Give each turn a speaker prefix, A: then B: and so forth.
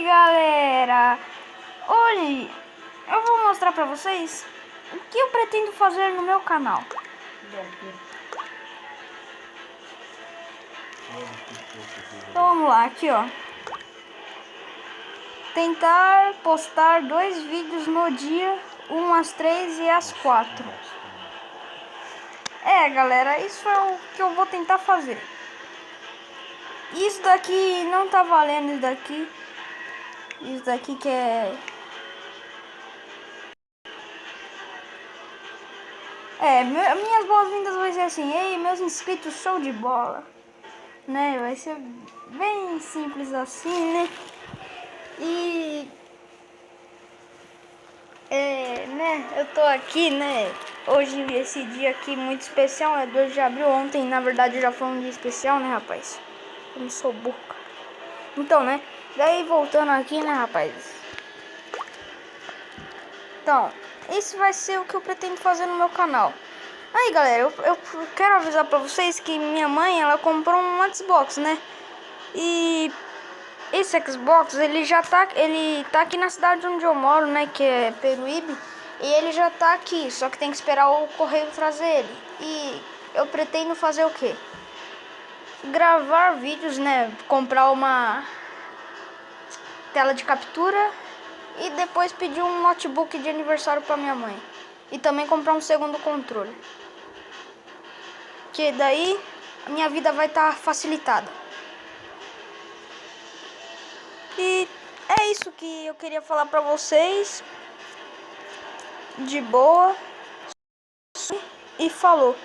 A: aí, galera, hoje eu vou mostrar pra vocês o que eu pretendo fazer no meu canal. Então vamos lá, aqui ó, tentar postar 2 vídeos no dia, às 3 e às 4. Galera, isso é o que eu vou tentar fazer. Isso daqui não tá valendo, isso daqui que é minhas boas-vindas vai ser assim: ei, meus inscritos, show de bola, né? Vai ser bem simples assim, né? E né, eu tô aqui, né, hoje, esse dia aqui muito especial, é 2 de abril. Ontem, na verdade, já foi um dia especial, né, rapaz? Eu não sou burro. Então, né, daí voltando aqui, né, rapaz? Então, esse vai ser o que eu pretendo fazer no meu canal. Aí, galera, eu quero avisar pra vocês que minha mãe, ela comprou um Xbox, né? E esse Xbox, ele tá aqui na cidade onde eu moro, né, que é Peruíbe. E ele já tá aqui, só que tem que esperar o correio trazer ele. E eu pretendo fazer o quê? Gravar vídeos, né, comprar uma tela de captura e depois pedir um notebook de aniversário pra minha mãe. E também comprar um segundo controle. Que daí a minha vida vai estar facilitada. E é isso que eu queria falar pra vocês. De boa. E falou.